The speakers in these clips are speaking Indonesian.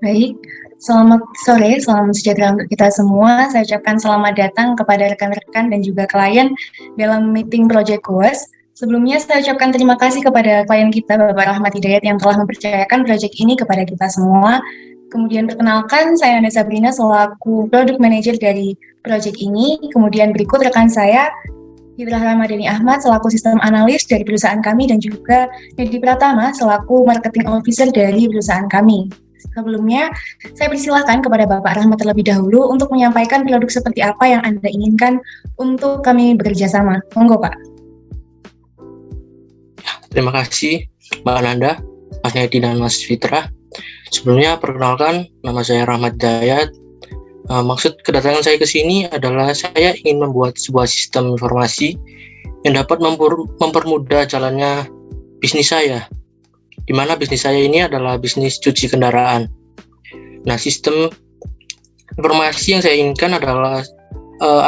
Baik, selamat sore, salam sejahtera untuk kita semua. Saya ucapkan selamat datang kepada rekan-rekan dan juga klien dalam meeting Project Goers. Sebelumnya saya ucapkan terima kasih kepada klien kita, Bapak Rahmat Hidayat, yang telah mempercayakan proyek ini kepada kita semua. Kemudian perkenalkan, saya Anda Sabrina selaku Product Manager dari proyek ini. Kemudian berikut rekan saya, Hidra Ramadhani Ahmad selaku Sistem Analis dari perusahaan kami dan juga Nedi Pratama selaku Marketing Officer dari perusahaan kami. Sebelumnya, saya persilahkan kepada Bapak Rahmat terlebih dahulu untuk menyampaikan produk seperti apa yang Anda inginkan untuk kami bekerja sama. Monggo, Pak. Terima kasih, Mbak Ananda, Mas Nedi, dan Mas Fitra. Sebelumnya, perkenalkan, nama saya Rahmat Hidayat. Maksud kedatangan saya ke sini adalah saya ingin membuat sebuah sistem informasi yang dapat mempermudah jalannya bisnis saya, di mana bisnis saya ini adalah bisnis cuci kendaraan. Nah, sistem informasi yang saya inginkan adalah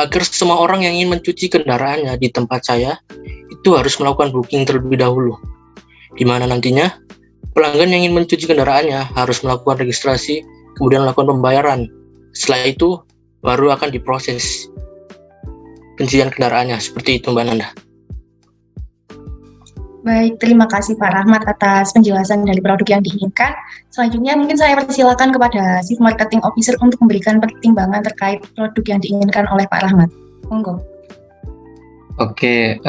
agar semua orang yang ingin mencuci kendaraannya di tempat saya itu harus melakukan booking terlebih dahulu, di mana nantinya pelanggan yang ingin mencuci kendaraannya harus melakukan registrasi, kemudian melakukan pembayaran. Setelah itu baru akan diproses pencucian kendaraannya. Seperti itu, Mbak Nanda. Baik, terima kasih Pak Rahmat atas penjelasan dari produk yang diinginkan. Selanjutnya mungkin saya persilakan kepada Chief Marketing Officer untuk memberikan pertimbangan terkait produk yang diinginkan oleh Pak Rahmat. Monggo. Oke,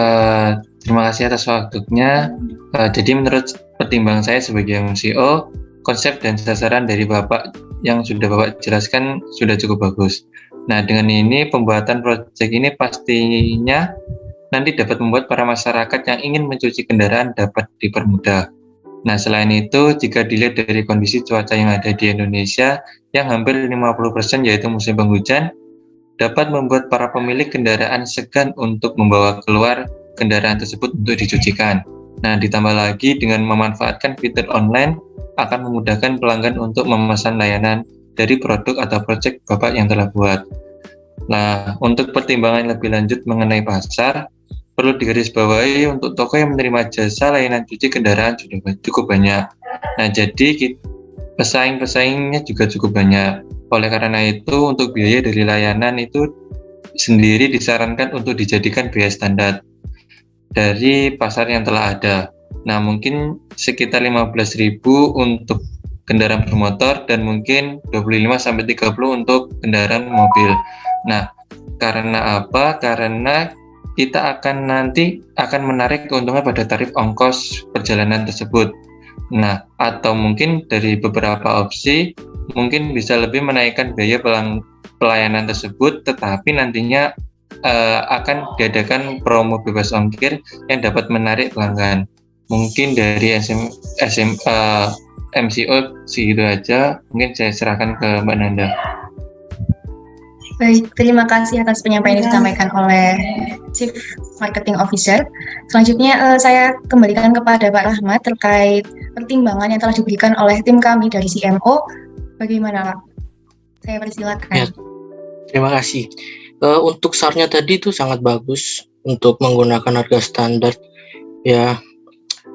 terima kasih atas waktunya. Jadi menurut pertimbangan saya sebagai MCO, konsep dan sasaran dari Bapak yang sudah Bapak jelaskan sudah cukup bagus. Nah, dengan ini pembuatan proyek ini pastinya nanti dapat membuat para masyarakat yang ingin mencuci kendaraan dapat dipermudah. Nah, selain itu, jika dilihat dari kondisi cuaca yang ada di Indonesia yang hampir 50% yaitu musim penghujan, dapat membuat para pemilik kendaraan segan untuk membawa keluar kendaraan tersebut untuk dicucikan. Nah, ditambah lagi dengan memanfaatkan fitur online akan memudahkan pelanggan untuk memesan layanan dari produk atau proyek Bapak yang telah buat. Nah, untuk pertimbangan lebih lanjut mengenai pasar, perlu digarisbawahi untuk toko yang menerima jasa layanan cuci kendaraan sudah cukup banyak. Nah, jadi pesaing-pesaingnya juga cukup banyak. Oleh karena itu, untuk biaya dari layanan itu sendiri disarankan untuk dijadikan biaya standar dari pasar yang telah ada. Nah, mungkin sekitar 15.000 untuk kendaraan bermotor dan mungkin 25-30 untuk kendaraan mobil. Nah, karena apa? Karena kita nanti akan menarik keuntungan pada tarif ongkos perjalanan tersebut. Nah, atau mungkin dari beberapa opsi, mungkin bisa lebih menaikkan biaya pelayanan tersebut, tetapi nantinya akan diadakan promo bebas ongkir yang dapat menarik pelanggan. Mungkin dari MCO segitu aja, mungkin saya serahkan ke Mbak Nanda. Baik, terima kasih atas penyampaian yang disampaikan oleh Chief Marketing Officer. Selanjutnya saya kembalikan kepada Pak Rahmat terkait pertimbangan yang telah diberikan oleh tim kami dari CMO. Bagaimana Pak? Saya persilakan. Ya, terima kasih. Untuk SAR-nya tadi itu sangat bagus untuk menggunakan harga standar. Ya,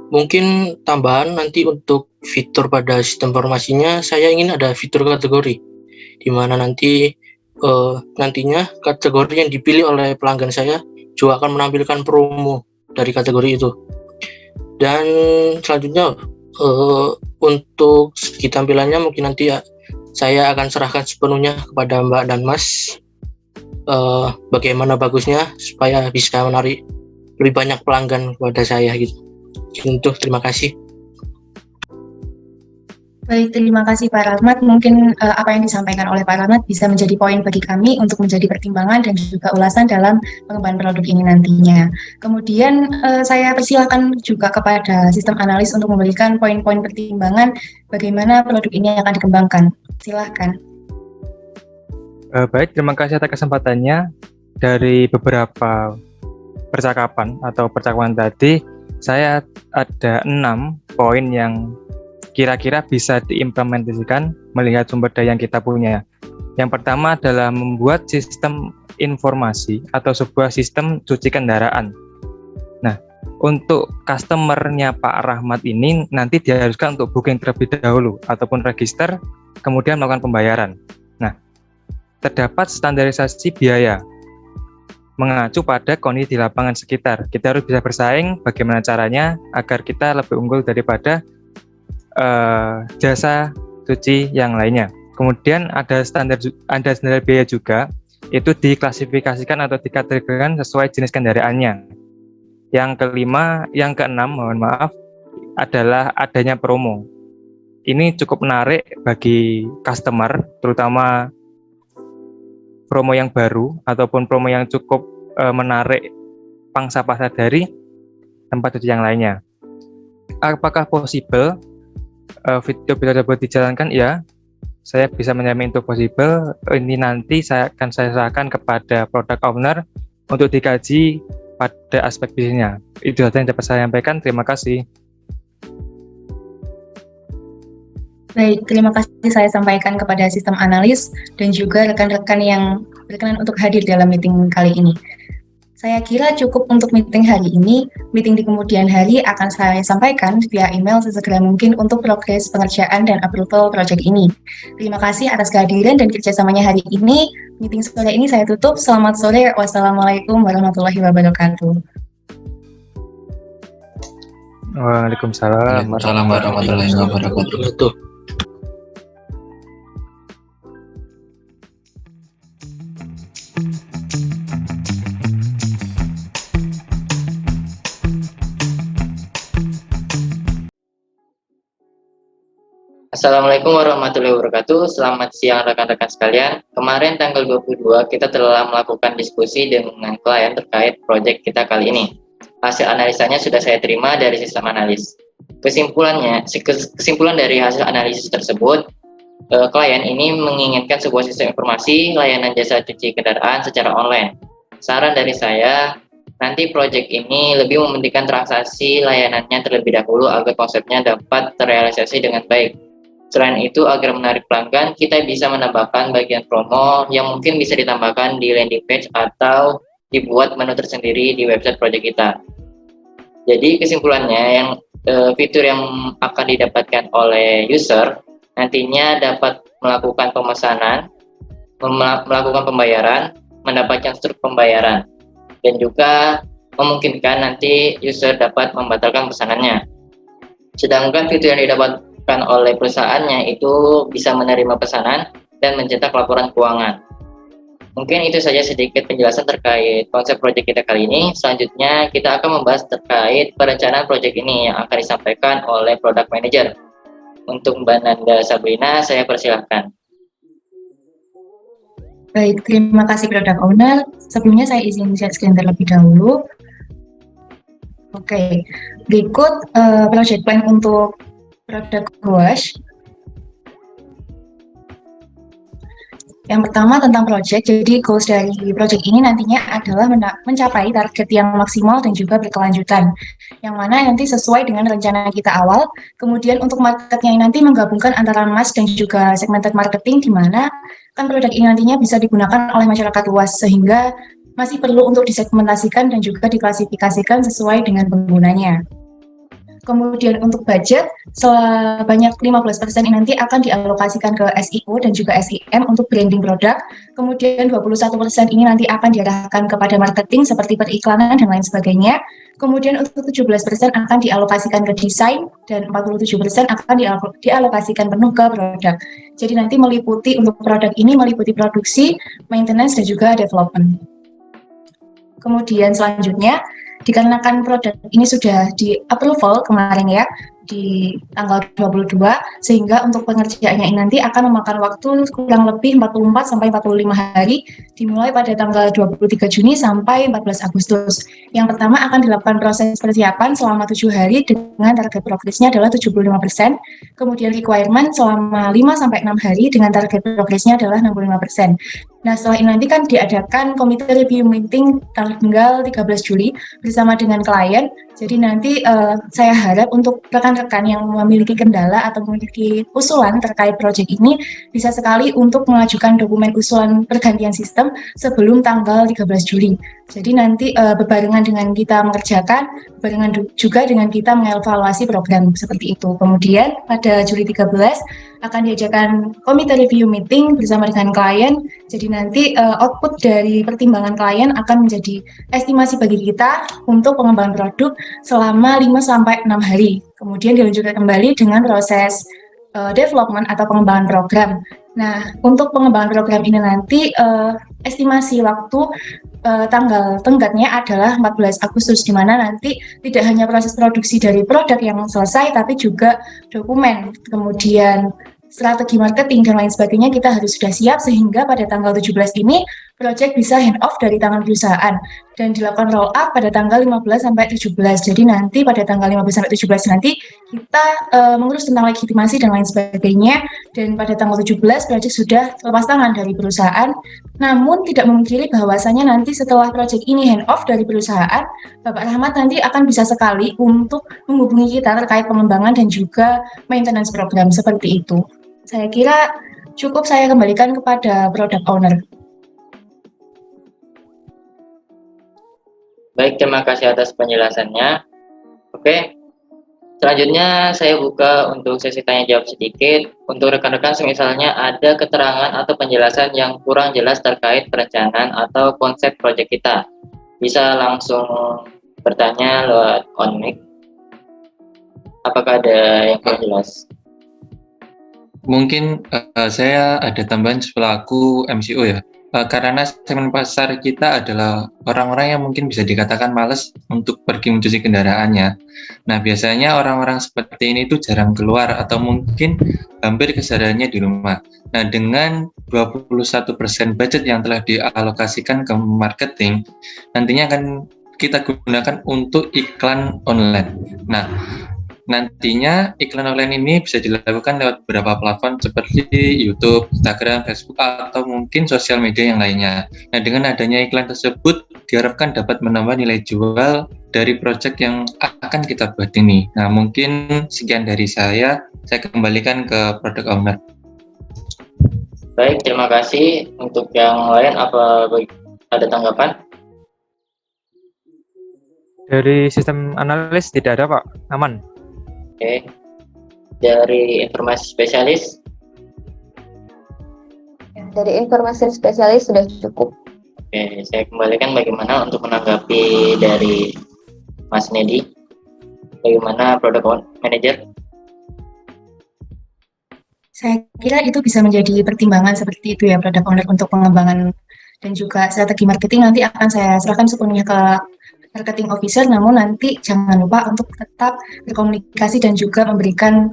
mungkin tambahan nanti untuk fitur pada sistem informasinya, saya ingin ada fitur kategori, di mana nantinya kategori yang dipilih oleh pelanggan saya juga akan menampilkan promo dari kategori itu. Dan selanjutnya untuk segi tampilannya mungkin nanti saya akan serahkan sepenuhnya kepada Mbak dan Mas, bagaimana bagusnya supaya bisa menarik lebih banyak pelanggan kepada saya gitu. Terima kasih. Baik, terima kasih Pak Rahmat. Mungkin apa yang disampaikan oleh Pak Rahmat bisa menjadi poin bagi kami untuk menjadi pertimbangan dan juga ulasan dalam pengembangan produk ini nantinya. Kemudian saya persilakan juga kepada sistem analis untuk memberikan poin-poin pertimbangan bagaimana produk ini akan dikembangkan. Silakan. Baik, terima kasih atas kesempatannya. Dari beberapa percakapan tadi, saya ada 6 poin yang kira-kira bisa diimplementasikan melihat sumber daya yang kita punya. Yang pertama adalah membuat sistem informasi atau sebuah sistem cuci kendaraan. Nah, untuk customer-nya Pak Rahmat ini nanti diharuskan untuk booking terlebih dahulu ataupun register kemudian melakukan pembayaran. Nah, terdapat standarisasi biaya mengacu pada kondisi di lapangan sekitar. Kita harus bisa bersaing bagaimana caranya agar kita lebih unggul daripada jasa cuci yang lainnya. Kemudian ada standar biaya juga, itu diklasifikasikan atau dikategorikan sesuai jenis kendaraannya. Yang keenam, mohon maaf, adalah adanya promo. Ini cukup menarik bagi customer, terutama promo yang baru ataupun promo yang cukup menarik pangsa pasar dari tempat cuci yang lainnya. Apakah possible video tersebut dijalankan? Ya, saya bisa menjamin itu possible. Ini nanti saya serahkan kepada product owner untuk dikaji pada aspek bisnisnya. Itu saja yang dapat saya sampaikan. Terima kasih. Baik, terima kasih saya sampaikan kepada sistem analis dan juga rekan-rekan yang berkenan untuk hadir dalam meeting kali ini. Saya kira cukup untuk meeting hari ini. Meeting di kemudian hari akan saya sampaikan via email sesegera mungkin untuk progres pengerjaan dan approval proyek ini. Terima kasih atas kehadiran dan kerjasamanya hari ini. Meeting sore ini saya tutup. Selamat sore. Wassalamualaikum warahmatullahi wabarakatuh. Waalaikumsalam warahmatullahi wabarakatuh. Assalamualaikum warahmatullahi wabarakatuh. Selamat siang rekan-rekan sekalian. Kemarin tanggal 22 kita telah melakukan diskusi dengan klien terkait proyek kita kali ini. Hasil analisanya sudah saya terima dari sistem analis. Kesimpulan dari hasil analisis tersebut, klien ini menginginkan sebuah sistem informasi layanan jasa cuci kendaraan secara online. Saran dari saya, nanti proyek ini lebih mementingkan transaksi layanannya terlebih dahulu agar konsepnya dapat terrealisasi dengan baik. Selain itu, agar menarik pelanggan, kita bisa menambahkan bagian promo yang mungkin bisa ditambahkan di landing page atau dibuat menu tersendiri di website proyek kita. Jadi kesimpulannya, yang fitur yang akan didapatkan oleh user nantinya dapat melakukan pemesanan, melakukan pembayaran, mendapatkan struktur pembayaran, dan juga memungkinkan nanti user dapat membatalkan pesanannya. Sedangkan fitur yang didapatkan oleh perusahaannya itu bisa menerima pesanan dan mencetak laporan keuangan. Mungkin itu saja sedikit penjelasan terkait konsep proyek kita kali ini. Selanjutnya kita akan membahas terkait perencanaan proyek ini yang akan disampaikan oleh product manager. Untuk Mbak Nanda Sabrina, saya persilahkan. Baik, terima kasih product owner. Sebelumnya saya izin share screen terlebih dahulu. Oke, berikut project plan untuk produk Goash. Yang pertama tentang project, jadi goals dari project ini nantinya adalah mencapai target yang maksimal dan juga berkelanjutan, yang mana nanti sesuai dengan rencana kita awal. Kemudian untuk marketnya nanti menggabungkan antara mass dan juga segmented marketing, di mana kan produk ini nantinya bisa digunakan oleh masyarakat luas, sehingga masih perlu untuk disegmentasikan dan juga diklasifikasikan sesuai dengan penggunanya. Kemudian untuk budget, sebanyak 15% ini nanti akan dialokasikan ke SEO dan juga SEM untuk branding produk. Kemudian 21% ini nanti akan diarahkan kepada marketing seperti periklanan dan lain sebagainya. Kemudian untuk 17% akan dialokasikan ke desain dan 47% akan dialokasikan penuh ke produk. Jadi nanti meliputi untuk produk ini meliputi produksi, maintenance dan juga development. Kemudian selanjutnya, dikarenakan produk ini sudah di-approval kemarin ya, di tanggal 22, sehingga untuk pengerjaannya ini nanti akan memakan waktu kurang lebih 44-45 hari, dimulai pada tanggal 23 Juni sampai 14 Agustus. Yang pertama akan dilakukan proses persiapan selama 7 hari dengan target progresnya adalah 75%, kemudian requirement selama 5-6 hari dengan target progresnya adalah 65%. Nah, setelah ini nanti kan diadakan komite review meeting tanggal 13 Juli bersama dengan klien. Jadi nanti saya harap untuk rekan-rekan yang memiliki kendala atau memiliki usulan terkait proyek ini bisa sekali untuk mengajukan dokumen usulan pergantian sistem sebelum tanggal 13 Juli. Jadi nanti berbarengan dengan kita mengerjakan, berbarengan juga dengan kita mengevaluasi program seperti itu. Kemudian pada Juli 13 akan diadakan komite review meeting bersama dengan klien. Jadi nanti output dari pertimbangan klien akan menjadi estimasi bagi kita untuk pengembangan produk selama 5-6 hari. Kemudian dilanjutkan kembali dengan proses development atau pengembangan program. Nah, untuk pengembangan program ini nanti estimasi waktu tanggal tenggatnya adalah 14 Agustus, di mana nanti tidak hanya proses produksi dari produk yang selesai, tapi juga dokumen, kemudian strategi marketing dan lain sebagainya kita harus sudah siap, sehingga pada tanggal 17 ini project bisa hand off dari tangan perusahaan dan dilakukan roll up pada tanggal 15 sampai 17. Jadi nanti pada tanggal 15 sampai 17 nanti kita mengurus tentang legitimasi dan lain sebagainya, dan pada tanggal 17 project sudah lepas tangan dari perusahaan. Namun tidak memungkiri bahwasanya nanti setelah project ini hand off dari perusahaan, Bapak Rahmat nanti akan bisa sekali untuk menghubungi kita terkait pengembangan dan juga maintenance program seperti itu. Saya kira cukup saya kembalikan kepada product owner. Baik, terima kasih atas penjelasannya. Oke, selanjutnya saya buka untuk sesi tanya jawab sedikit. Untuk rekan-rekan misalnya ada keterangan atau penjelasan yang kurang jelas terkait perencanaan atau konsep proyek kita, bisa langsung bertanya lewat on mic. Apakah ada yang kurang jelas? Mungkin saya ada tambahan selaku MCO ya. Karena segmen pasar kita adalah orang-orang yang mungkin bisa dikatakan malas untuk pergi mencuci kendaraannya. Nah, biasanya orang-orang seperti ini tuh jarang keluar atau mungkin hampir kesehariannya di rumah. Nah, dengan 21% budget yang telah dialokasikan ke marketing, nantinya akan kita gunakan untuk iklan online. Nah, nantinya iklan online ini bisa dilakukan lewat beberapa platform seperti YouTube, Instagram, Facebook, atau mungkin sosial media yang lainnya. Nah, dengan adanya iklan tersebut diharapkan dapat menambah nilai jual dari proyek yang akan kita buat ini. Nah, mungkin sekian dari saya kembalikan ke product owner. Baik, terima kasih. Untuk yang lain, apa ada tanggapan? Dari sistem analis tidak ada, Pak. Aman. Oke, dari informasi spesialis? Dari informasi spesialis sudah cukup. Oke, saya kembalikan bagaimana untuk menanggapi dari Mas Nedi. Bagaimana product manager? Saya kira itu bisa menjadi pertimbangan seperti itu ya, product owner, untuk pengembangan dan juga strategi marketing nanti akan saya serahkan sepenuhnya ke marketing officer, namun nanti jangan lupa untuk tetap berkomunikasi dan juga memberikan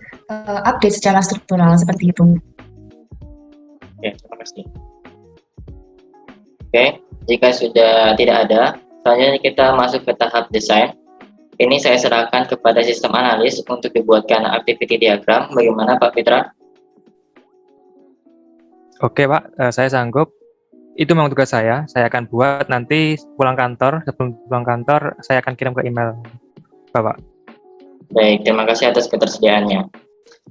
update secara struktural seperti itu. Oke, terima kasih. Oke, jika sudah tidak ada, selanjutnya kita masuk ke tahap desain. Ini saya serahkan kepada sistem analis untuk dibuatkan activity diagram. Bagaimana Pak Fitra? Oke, Pak, saya sanggup. Itu memang tugas saya akan buat nanti pulang kantor. Sebelum pulang kantor, saya akan kirim ke email Bapak. Baik, terima kasih atas ketersediaannya.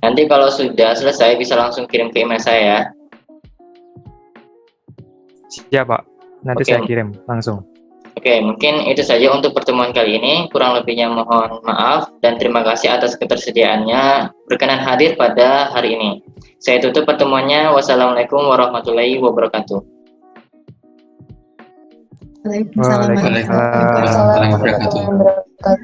Nanti kalau sudah selesai bisa langsung kirim ke email saya ya. Siap, Pak. Nanti Oke. saya kirim langsung. Oke, mungkin itu saja untuk pertemuan kali ini. Kurang lebihnya mohon maaf dan terima kasih atas ketersediaannya berkenan hadir pada hari ini. Saya tutup pertemuannya. Wassalamualaikum warahmatullahi wabarakatuh. Waalaikumsalam Waalaikumsalam warahmatullahi wabarakatuh.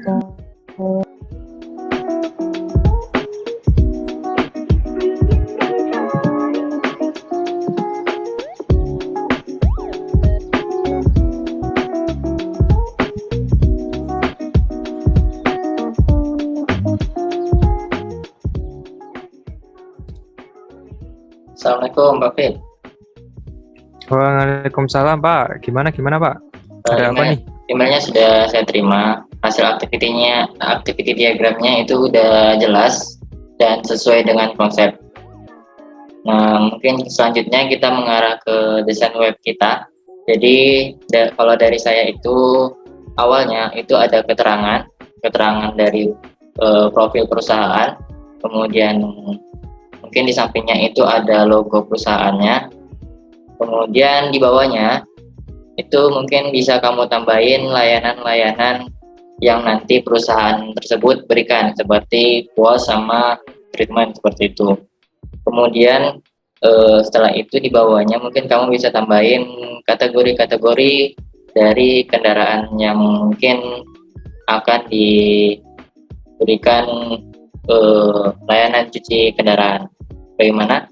Assalamualaikum Mbak Fit. Waalaikumsalam, Pak. Gimana Pak? Ada apa nih? Emailnya sudah saya terima. Hasil activity diagramnya itu udah jelas dan sesuai dengan konsep. Nah, mungkin selanjutnya kita mengarah ke desain web kita. Jadi kalau dari saya itu awalnya itu ada keterangan dari profil perusahaan, kemudian mungkin di sampingnya itu ada logo perusahaannya, kemudian di bawahnya itu mungkin bisa kamu tambahin layanan-layanan yang nanti perusahaan tersebut berikan seperti kuas sama treatment seperti itu. Kemudian setelah itu di bawahnya mungkin kamu bisa tambahin kategori-kategori dari kendaraan yang mungkin akan diberikan layanan cuci kendaraan. Bagaimana?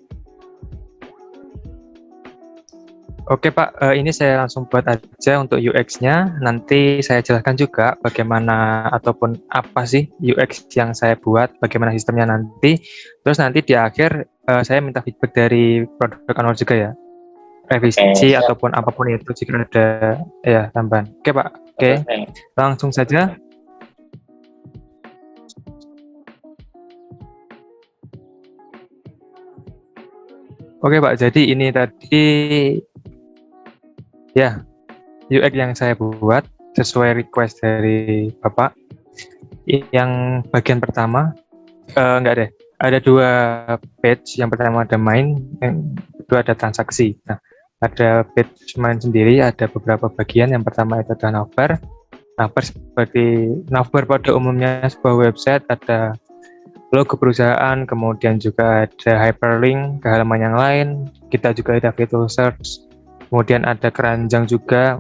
Oke Pak, ini saya langsung buat aja untuk UX-nya. Nanti saya jelaskan juga bagaimana ataupun apa sih UX yang saya buat, bagaimana sistemnya nanti. Terus nanti di akhir saya minta feedback dari product owner juga ya, revisi siap. ataupun apapun itu jika ada ya tambahan. Oke Pak, oke, langsung saja. Oke Pak, jadi ini tadi ya UX yang saya buat sesuai request dari Bapak. Yang bagian pertama enggak deh, ada 2 page. Yang pertama ada main, yang kedua ada transaksi. Nah, ada page main sendiri, ada beberapa bagian. Yang pertama itu ada navbar. Navbar seperti navbar pada umumnya sebuah website, ada logo perusahaan, kemudian juga ada hyperlink ke halaman yang lain. Kita juga ada fitur search, kemudian ada keranjang juga,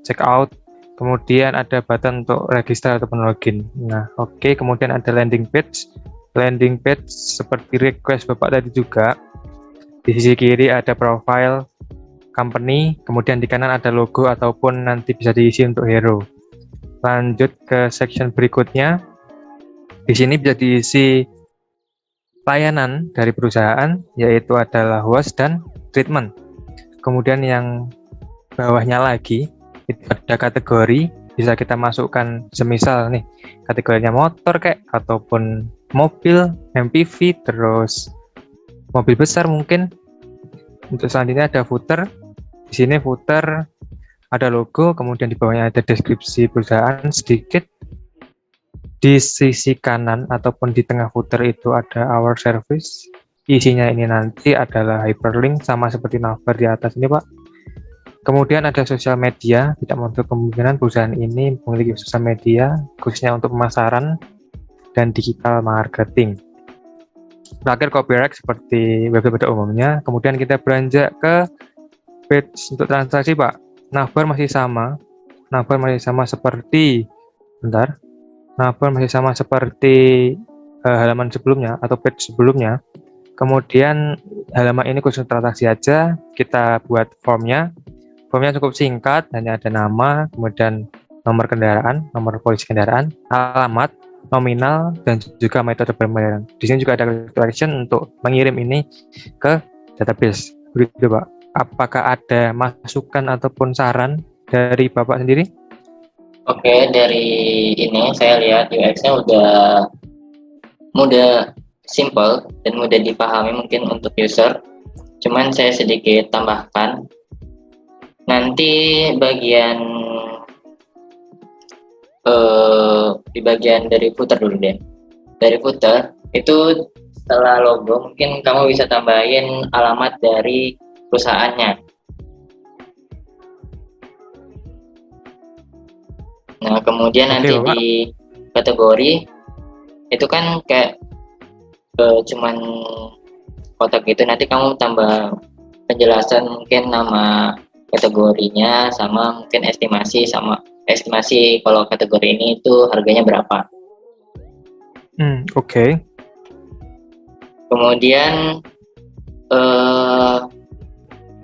checkout, kemudian ada button untuk register ataupun login. Nah, oke, kemudian ada landing page. Landing page seperti request Bapak tadi juga. Di sisi kiri ada profile company, kemudian di kanan ada logo ataupun nanti bisa diisi untuk hero. Lanjut ke section berikutnya. Di sini bisa diisi layanan dari perusahaan, yaitu adalah host dan treatment. Kemudian yang bawahnya lagi itu ada kategori, bisa kita masukkan semisal nih kategorinya motor kayak ataupun mobil, MPV, terus mobil besar mungkin. Untuk selanjutnya ada footer. Di sini footer ada logo, kemudian di bawahnya ada deskripsi perusahaan sedikit. Di sisi kanan ataupun di tengah footer itu ada our service. Isinya ini nanti adalah hyperlink sama seperti navbar di atas ini Pak. Kemudian ada sosial media, tidak menutup kemungkinan perusahaan ini memiliki sosial media khususnya untuk pemasaran dan digital marketing. Terakhir copyright seperti web pada umumnya. Kemudian kita beranjak ke page untuk transaksi Pak. Navbar masih sama. Navbar masih sama seperti halaman sebelumnya atau page sebelumnya. Kemudian halaman ini khusus transaksi aja, kita buat formnya. Formnya cukup singkat, hanya ada nama, kemudian nomor kendaraan, nomor polisi kendaraan, alamat, nominal, dan juga metode pembayaran. Di sini juga ada collection untuk mengirim ini ke database. Begitu Pak. Apakah ada masukan ataupun saran dari Bapak sendiri? Oke, dari ini saya lihat UX-nya udah mudah, simple, dan mudah dipahami mungkin untuk user. Cuman saya sedikit tambahkan, nanti bagian di bagian dari footer dulu deh. Dari footer itu setelah logo mungkin kamu bisa tambahin alamat dari perusahaannya. Nah, kemudian nanti Bapak. di kategori itu kan kayak cuman kotak gitu, nanti kamu tambah penjelasan mungkin nama kategorinya sama mungkin estimasi kalau kategori ini itu harganya berapa. Oke. Kemudian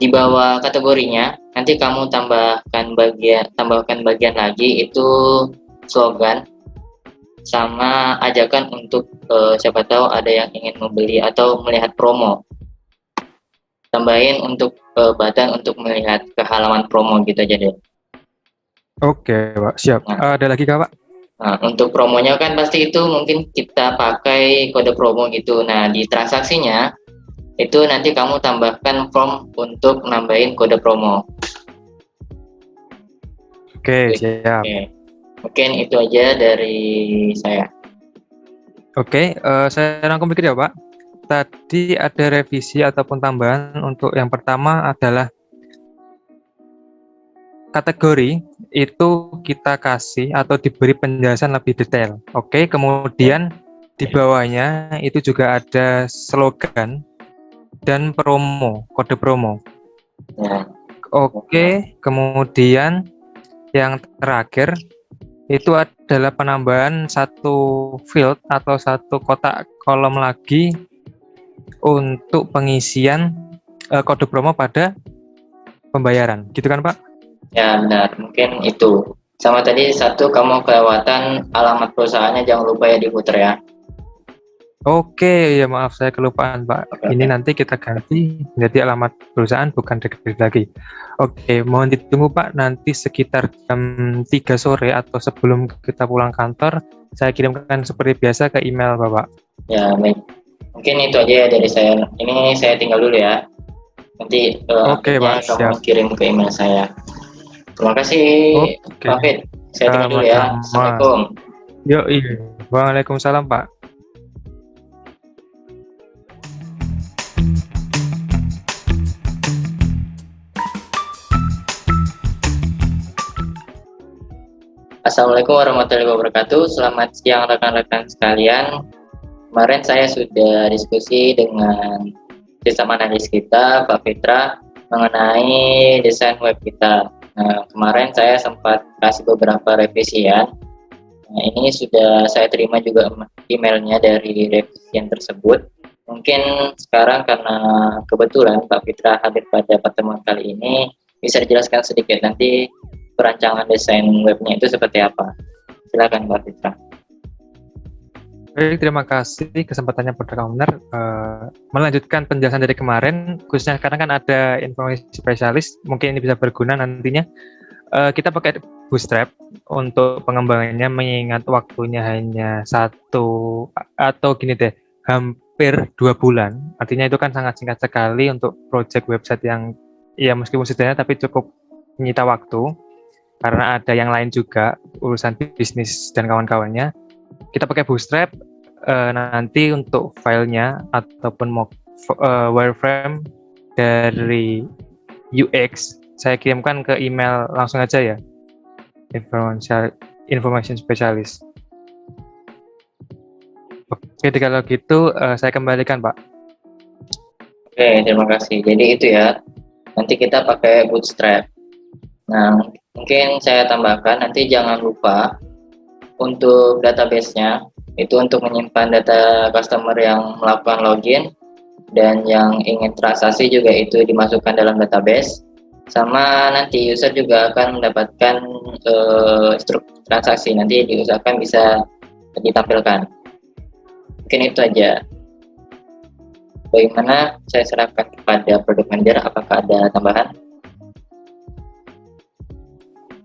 di bawah kategorinya nanti kamu tambahkan bagian lagi itu slogan sama ajakan untuk siapa tahu ada yang ingin membeli atau melihat promo. Tambahin untuk button untuk melihat ke halaman promo gitu aja deh. Oke, Pak. Siap. Nah. Ada lagi, Kak, Pak? Nah, untuk promonya kan pasti itu mungkin kita pakai kode promo gitu. Nah, di transaksinya itu nanti kamu tambahkan form untuk nambahin kode promo. Oke, siap. Oke. Mungkin itu aja dari saya. Oke, saya rangkum dikit ya, Pak. Tadi ada revisi ataupun tambahan. Untuk yang pertama adalah kategori itu kita kasih atau diberi penjelasan lebih detail. Oke, kemudian di bawahnya itu juga ada slogan dan promo, kode promo. Ya. Oke, kemudian yang terakhir itu adalah penambahan satu field atau satu kotak kolom lagi untuk pengisian kode promo pada pembayaran. Gitu kan, Pak? Ya benar, mungkin itu. Sama tadi satu, kamu kelewatan alamat perusahaannya, jangan lupa ya diputar ya. Oke, ya maaf saya kelupaan, Pak. Oke, Ini oke. nanti kita ganti menjadi alamat perusahaan, bukan dikredit lagi. Oke, mohon ditunggu Pak, nanti sekitar jam 3 sore atau sebelum kita pulang kantor, saya kirimkan seperti biasa ke email Bapak. Ya baik. Mungkin itu aja ya dari saya. Ini saya tinggal dulu ya. Nanti Oke update-nya Pak, kamu siap. kirim ke email saya. Terima kasih Oke, Pak Fit. Saya tinggal dulu ya. sama-sama. Assalamualaikum. Yoi, Waalaikumsalam Pak. Assalamualaikum warahmatullahi wabarakatuh. Selamat siang rekan-rekan sekalian. Kemarin saya sudah diskusi dengan sistem analis kita, Pak Fitra, mengenai desain web kita. Nah, kemarin saya sempat kasih beberapa revisian. Nah, ini sudah saya terima juga emailnya dari revisian tersebut. Mungkin sekarang karena kebetulan Pak Fitra hadir pada pertemuan kali ini, bisa dijelaskan sedikit nanti perancangan desain webnya itu seperti apa. Silakan Pak Fitra. Baik, terima kasih kesempatannya Product Owner. Melanjutkan penjelasan dari kemarin, khususnya sekarang kan ada informasi spesialis, mungkin ini bisa berguna nantinya. Kita pakai Bootstrap untuk pengembangannya, mengingat waktunya hanya satu atau gini deh, hampir 2 bulan. Artinya itu kan sangat singkat sekali untuk project website yang ya meskipun sederhana tapi cukup menyita waktu karena ada yang lain juga urusan bisnis dan kawan-kawannya. Kita pakai Bootstrap, nanti untuk filenya ataupun wireframe dari UX saya kirimkan ke email langsung aja ya, information specialist. Oke, kalau gitu saya kembalikan Pak. Oke, terima kasih. Jadi itu ya, nanti kita pakai Bootstrap. Nah, mungkin saya tambahkan, nanti jangan lupa untuk database-nya, itu untuk menyimpan data customer yang melakukan login dan yang ingin transaksi juga itu dimasukkan dalam database. Sama nanti user juga akan mendapatkan struktur transaksi, nanti diusahakan bisa ditampilkan. Mungkin itu aja. Bagaimana, saya serahkan kepada product manager, apakah ada tambahan?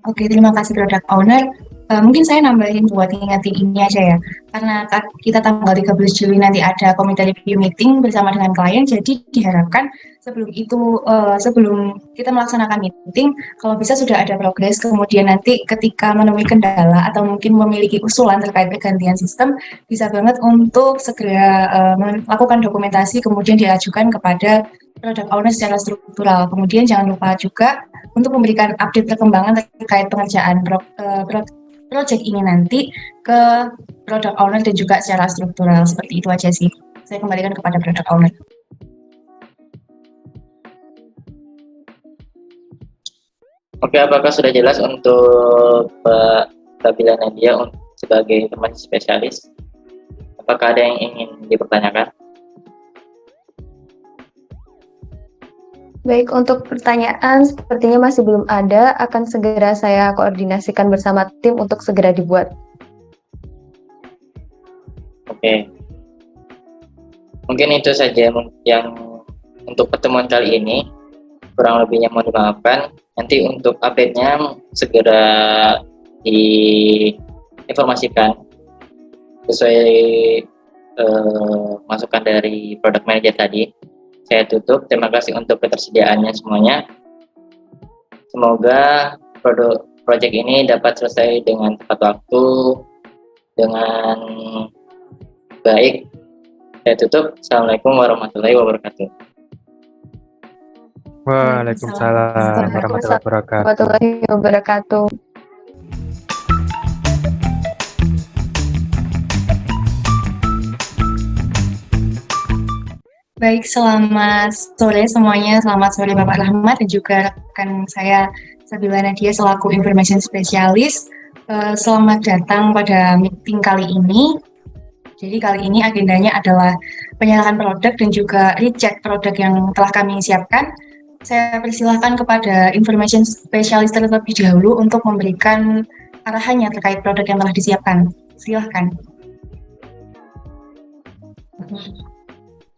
Oke, terima kasih Product Owner. Mungkin saya nambahin buat ingetin ini aja ya, karena kita tanggal 13 Juli nanti ada komite review meeting bersama dengan klien, jadi diharapkan sebelum itu, sebelum kita melaksanakan meeting, kalau bisa sudah ada progres, kemudian nanti ketika menemui kendala atau mungkin memiliki usulan terkait pergantian sistem, bisa banget untuk segera melakukan dokumentasi, kemudian diajukan kepada Product Owner secara struktural. Kemudian jangan lupa juga untuk memberikan update perkembangan terkait pengerjaan project ini nanti ke Product Owner dan juga secara struktural. Seperti itu aja sih. Saya kembalikan kepada Product Owner. Oke, apakah sudah jelas untuk Pak Sabila Nadia sebagai teman spesialis? Apakah ada yang ingin dipertanyakan? Baik, untuk pertanyaan sepertinya masih belum ada, akan segera saya koordinasikan bersama tim untuk segera dibuat. Oke. Mungkin itu saja yang untuk pertemuan kali ini. Kurang lebihnya mohon dimaafkan. Nanti untuk update-nya segera diinformasikan sesuai masukan dari product manager tadi. Saya tutup. Terima kasih untuk ketersediaannya semuanya. Semoga project ini dapat selesai dengan tepat waktu, dengan baik. Saya tutup. Assalamualaikum warahmatullahi wabarakatuh. Waalaikumsalam warahmatullahi wabarakatuh. Warahmatullahi wabarakatuh. Baik, selamat sore semuanya. Selamat sore Bapak Rahmat dan juga rekan saya Sabila Nadia selaku Information Specialist. Selamat datang pada meeting kali ini. Jadi kali ini agendanya adalah penyerahan produk dan juga recheck produk yang telah kami siapkan. Saya persilahkan kepada Information Specialist terlebih dahulu untuk memberikan arahannya terkait produk yang telah disiapkan. Silahkan.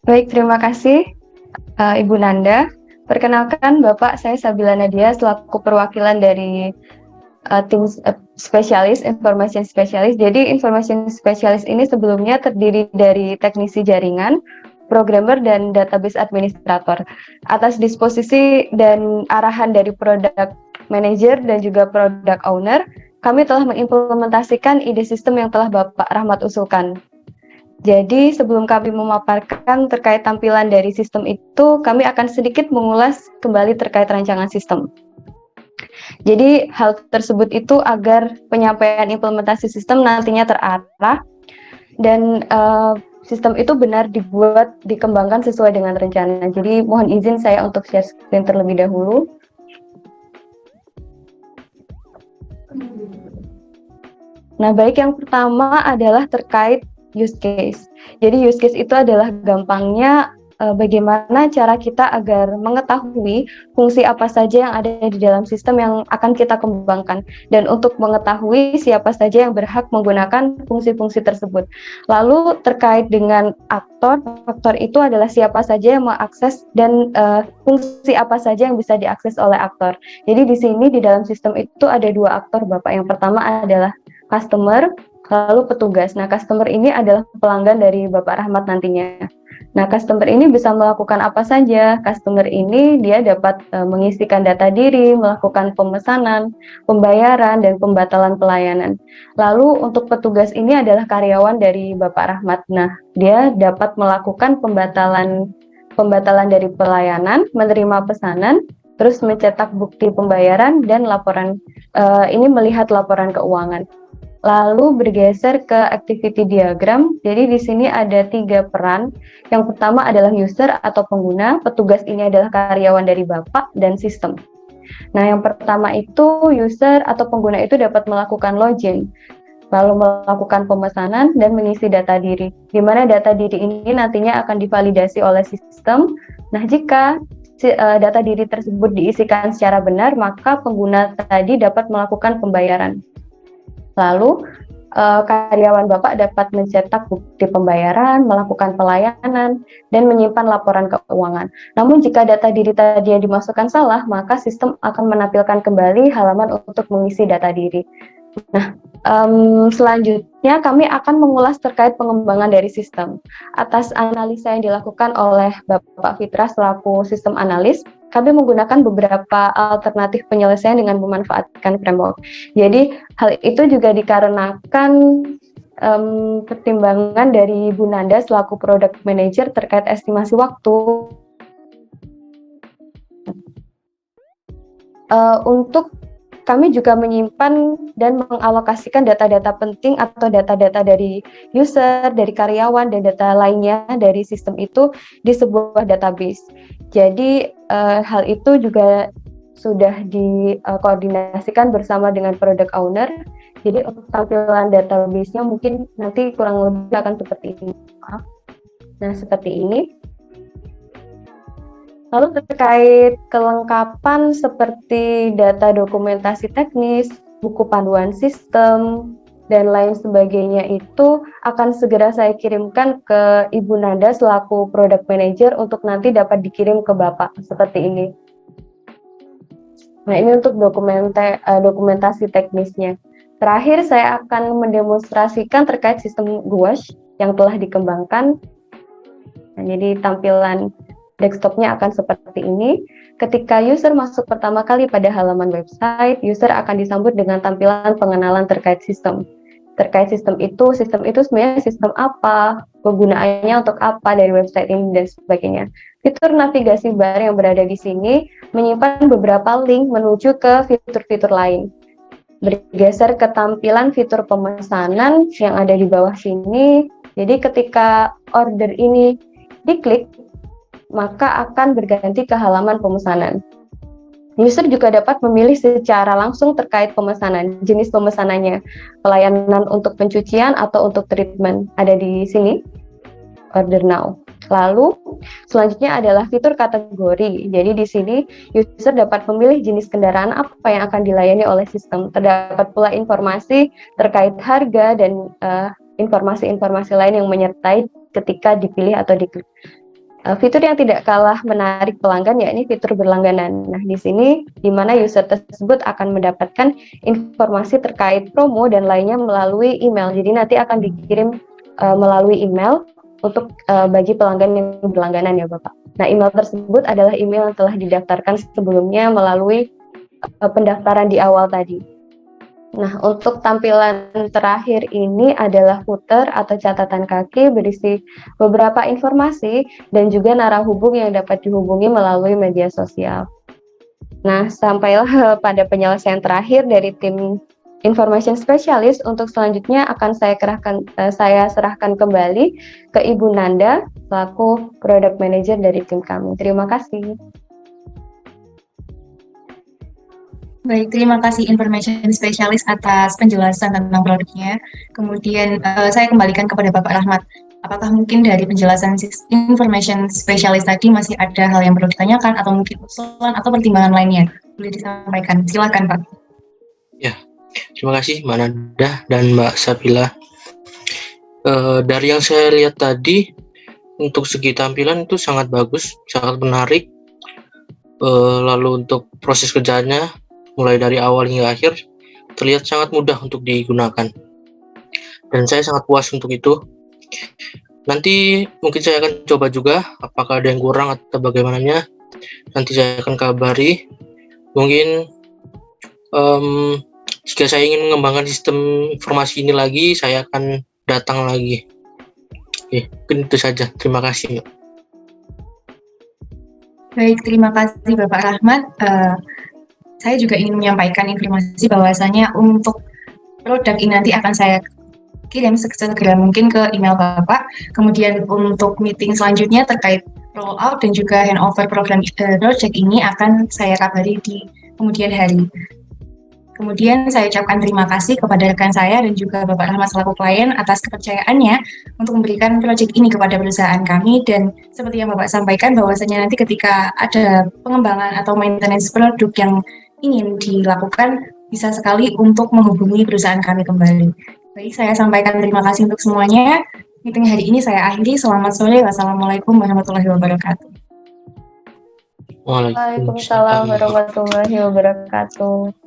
Baik, terima kasih Ibu Nanda. Perkenalkan Bapak, saya Sabila Nadia selaku perwakilan dari tim spesialis, information specialist. Jadi information specialist ini sebelumnya terdiri dari teknisi jaringan, programmer, dan database administrator. Atas disposisi dan arahan dari product manager dan juga product owner, kami telah mengimplementasikan ide sistem yang telah Bapak Rahmat usulkan. Jadi sebelum kami memaparkan terkait tampilan dari sistem itu, kami akan sedikit mengulas kembali terkait rancangan sistem. Jadi hal tersebut itu agar penyampaian implementasi sistem nantinya terarah dan sistem itu benar dikembangkan sesuai dengan rencana. Jadi mohon izin saya untuk share screen terlebih dahulu. Nah, baik, yang pertama adalah terkait use case. Jadi use case itu adalah gampangnya bagaimana cara kita agar mengetahui fungsi apa saja yang ada di dalam sistem yang akan kita kembangkan, dan untuk mengetahui siapa saja yang berhak menggunakan fungsi-fungsi tersebut. Lalu terkait dengan aktor itu adalah siapa saja yang mengakses dan fungsi apa saja yang bisa diakses oleh aktor. Jadi di sini di dalam sistem itu ada dua aktor, Bapak. Yang pertama adalah customer, lalu petugas. Nah, customer ini adalah pelanggan dari Bapak Rahmat nantinya. Nah, customer ini bisa melakukan apa saja. Customer ini dia dapat mengisikan data diri, melakukan pemesanan, pembayaran, dan pembatalan pelayanan. Lalu untuk petugas ini adalah karyawan dari Bapak Rahmat. Nah, dia dapat melakukan pembatalan dari pelayanan, menerima pesanan, terus mencetak bukti pembayaran, dan laporan ini melihat laporan keuangan. Lalu bergeser ke activity diagram. Jadi di sini ada 3 peran. Yang pertama adalah user atau pengguna. Petugas ini adalah karyawan dari Bapak dan sistem. Nah, yang pertama itu user atau pengguna itu dapat melakukan login, lalu melakukan pemesanan dan mengisi data diri. Di mana data diri ini nantinya akan divalidasi oleh sistem. Nah, jika data diri tersebut diisikan secara benar, maka pengguna tadi dapat melakukan pembayaran. Lalu karyawan Bapak dapat mencetak bukti pembayaran, melakukan pelayanan, dan menyimpan laporan keuangan. Namun jika data diri tadi yang dimasukkan salah, maka sistem akan menampilkan kembali halaman untuk mengisi data diri. Nah, selanjutnya kami akan mengulas terkait pengembangan dari sistem. Atas analisa yang dilakukan oleh Bapak Fitra selaku sistem analis, kami menggunakan beberapa alternatif penyelesaian dengan memanfaatkan framework. Jadi hal itu juga dikarenakan pertimbangan dari Bu Nanda selaku product manager terkait estimasi waktu. Untuk kami juga menyimpan dan mengalokasikan data-data penting atau data-data dari user, dari karyawan, dan data lainnya dari sistem itu di sebuah database. Jadi hal itu juga sudah dikoordinasikan bersama dengan product owner. Jadi untuk tampilan database-nya mungkin nanti kurang lebih akan seperti ini. Nah, seperti ini. Lalu terkait kelengkapan seperti data dokumentasi teknis, buku panduan sistem, dan lain sebagainya itu akan segera saya kirimkan ke Ibu Nanda selaku product manager untuk nanti dapat dikirim ke Bapak seperti ini. Nah, ini untuk dokumentasi teknisnya. Terakhir saya akan mendemonstrasikan terkait sistem GUASH yang telah dikembangkan. Nah, jadi tampilan desktopnya akan seperti ini. Ketika user masuk pertama kali pada halaman website, user akan disambut dengan tampilan pengenalan terkait sistem. Terkait sistem itu sebenarnya sistem apa, kegunaannya untuk apa dari website ini, dan sebagainya. Fitur navigasi bar yang berada di sini menyimpan beberapa link menuju ke fitur-fitur lain. Bergeser ke tampilan fitur pemesanan yang ada di bawah sini. Jadi ketika order ini diklik, maka akan berganti ke halaman pemesanan. User juga dapat memilih secara langsung terkait pemesanan, jenis pemesanannya, pelayanan untuk pencucian atau untuk treatment. Ada di sini, order now. Lalu, selanjutnya adalah fitur kategori. Jadi di sini, user dapat memilih jenis kendaraan apa yang akan dilayani oleh sistem. Terdapat pula informasi terkait harga dan informasi-informasi lain yang menyertai ketika dipilih atau diklik. Fitur yang tidak kalah menarik pelanggan yakni fitur berlangganan. Nah, di sini di mana user tersebut akan mendapatkan informasi terkait promo dan lainnya melalui email. Jadi nanti akan dikirim melalui email untuk bagi pelanggan yang berlangganan ya Bapak. Nah, email tersebut adalah email yang telah didaftarkan sebelumnya melalui pendaftaran di awal tadi. Nah, untuk tampilan terakhir ini adalah footer atau catatan kaki berisi beberapa informasi dan juga narah hubung yang dapat dihubungi melalui media sosial. Nah, sampailah pada penyelesaian terakhir dari tim Information Specialist. Untuk selanjutnya akan saya serahkan kembali ke Ibu Nanda selaku Product Manager dari tim kami. Terima kasih. Baik, terima kasih Information Specialist atas penjelasan tentang produknya. Kemudian saya kembalikan kepada Bapak Rahmat. Apakah mungkin dari penjelasan Information Specialist tadi masih ada hal yang perlu ditanyakan atau mungkin usulan atau pertimbangan lainnya? Boleh disampaikan. Silakan, Pak. Ya, terima kasih Mbak Nanda dan Mbak Sabila. Dari yang saya lihat tadi, untuk segi tampilan itu sangat bagus, sangat menarik. Lalu untuk proses kerjanya, mulai dari awal hingga akhir, terlihat sangat mudah untuk digunakan. Dan saya sangat puas untuk itu. Nanti mungkin saya akan coba juga, apakah ada yang kurang atau bagaimananya. Nanti saya akan kabari. Mungkin jika saya ingin mengembangkan sistem informasi ini lagi, saya akan datang lagi. Oke, mungkin itu saja. Terima kasih. Baik, terima kasih Bapak Rahmat. Saya juga ingin menyampaikan informasi bahwasanya untuk produk ini nanti akan saya kirim segera mungkin ke email Bapak. Kemudian untuk meeting selanjutnya terkait rollout dan juga handover program project ini akan saya kabari di kemudian hari. Kemudian saya ucapkan terima kasih kepada rekan saya dan juga Bapak Rahmat selaku klien atas kepercayaannya untuk memberikan proyek ini kepada perusahaan kami. Dan seperti yang Bapak sampaikan bahwasanya nanti ketika ada pengembangan atau maintenance produk yang ingin dilakukan, bisa sekali untuk menghubungi perusahaan kami kembali. Baik, saya sampaikan terima kasih untuk semuanya. Meeting hari ini saya akhiri. Selamat sore. Wassalamualaikum warahmatullahi wabarakatuh. Waalaikumsalam warahmatullahi wabarakatuh.